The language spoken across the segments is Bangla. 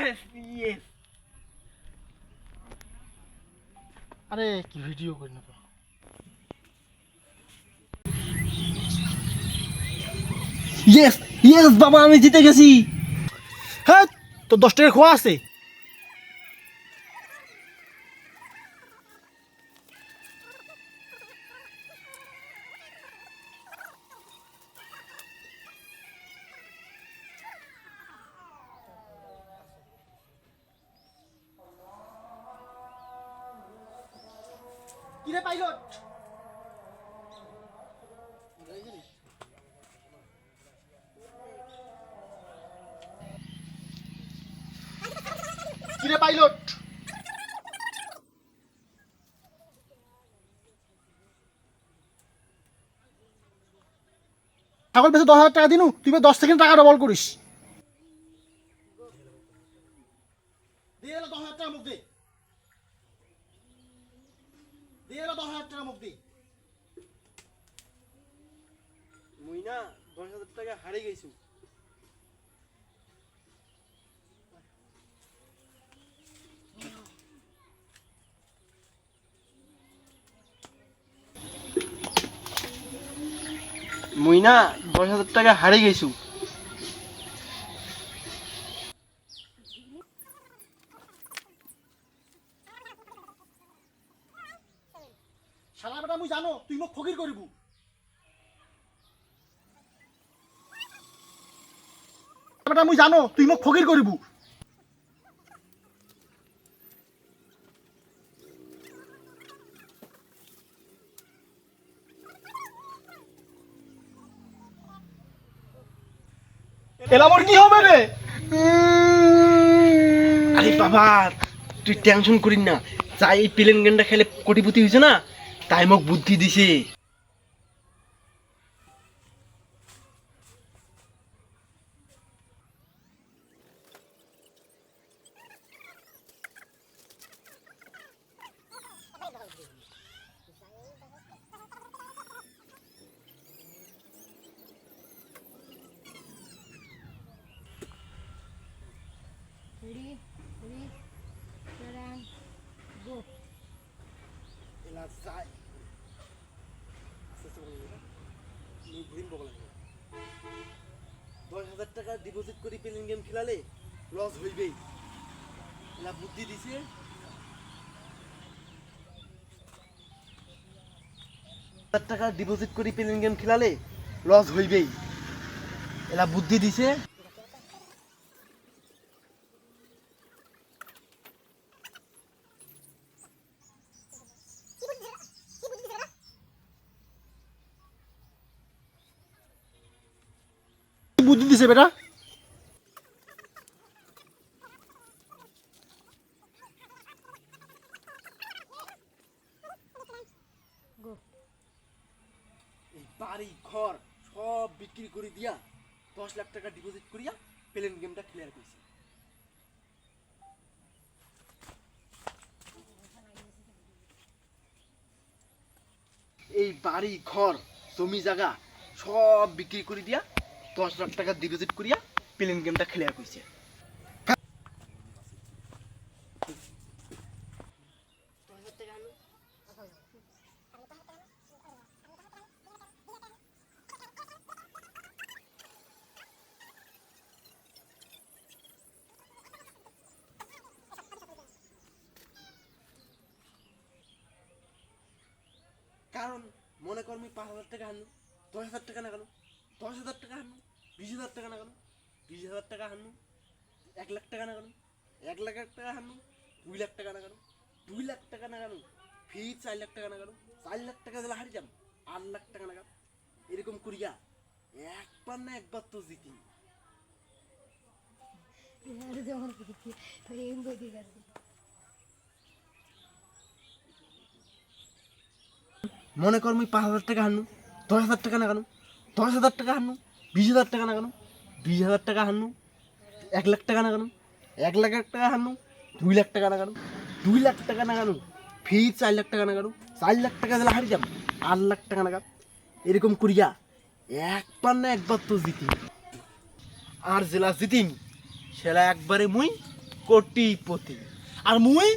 ইয়েস। আরে কি ভিডিও করি না তো। ইয়েস ইয়েস বাবা, আমি জিতে গেছি। হ্যাঁ, তো 10 টাকা খোয়া আছে। কিরে পাইলট, কিরে পাইলট, ছাগল বেঁচে 10,000 টাকা দিনু, তুই 10 সেকেন্ড টাকা ডবল করিস। দিয়ে এলো 10,000 টাকা মুখ দে, দিয়ে এলো 10,000 টাকা মুখ দে। মুই না 10,000 টাকা হারিয়ে গেছি। মুই না 10,000 টাকা হারিয়ে গেছি। শালা বেটা মুই জানো তুই মোক ফকির করিবু। বেটা মুই জানো তুই মোক ফকির করিবু। এলামর কি হবে রে? আরে বাবা, তুই টেনশন করিস না। যাই এই প্লেন গেমটা খেলে কোটিপতি হয়েছে না, তাই মোক বুদ্ধি দিছে। Ready, set and go. এলা যাই আস্তে বলবো না, মুই ঘুরিম বগলা। 10,000 টাকা ডিপোজিট করি প্লেন গেম খেলালে লস হইবেই। এলা বুদ্ধি দিছে। 1000 টাকা ডিপোজিট করি প্লেন গেম খেলালে লস হইবেই। এলা বুদ্ধি দিছে। কি বুদ্ধি দিছে বেটা? Go. এই বাড়ি ঘর সব বিক্রি করে দিয়া 10 লাখ টাকা ডিপোজিট করিয়া প্লেন গেমটা ক্লিয়ার করছি। এই বাড়ি ঘর জমি জায়গা সব বিক্রি করে দিয়া 10 লাখ টাকা ডিপোজিট করিয়া প্লেন গেমটা ক্লিয়ার করছে। কারণ মনে কর আমি 5,000 টাকা হারনু, 10,000 টাকা না কেন, 10,000 টাকা হারনু, 20,000 টাকা না কেন, 20,000 টাকা হারনু, 1 লাখ টাকা না কেন, 1 লাখ টাকা হারনু, 2 লাখ টাকা না কেন, 2 লাখ টাকা না কেন, ফির 4 লাখ টাকা না কেন, 4 লাখ টাকা দিলে হারি যাম, 8 লাখ টাকা না কেন, এরকম করিয়া একবার না একবার তো জিতি। মনে কর আমি 5,000 টাকা হারনু, 10,000 টাকা না কেন, 10,000 টাকা হারনু, 20,000 টাকা না কেন, 20,000 টাকা হারনু, 1 লাখ টাকা না কেন, 1 লাখ টাকা হারনু, 2 লাখ টাকা না কেন, 2 লাখ টাকা না কেন, ফির 4 লাখ টাকা না কেন, 4 লাখ টাকা দিলে হারি যাম, 8 লাখ টাকা না কেন, এরকম করিয়া একবার না একবার তো জিতি। আর জেলা জিতিম সেলা একবারে মুই কোটিপতি। আর মুই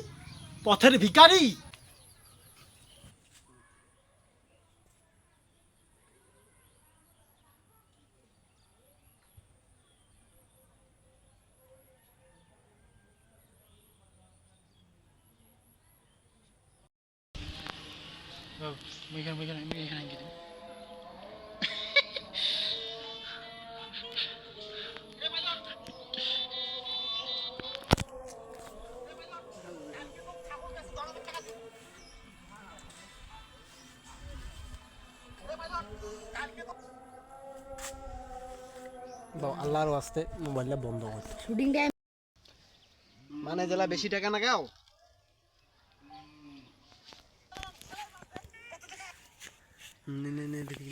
পথের ভিখারি। দাও আল্লাহর ওয়াস্তে মোবাইলটা বন্ধ কর। শুটিং টাইম মানে জেলা বেশি টাকা না গাও। নে নে নে দেখি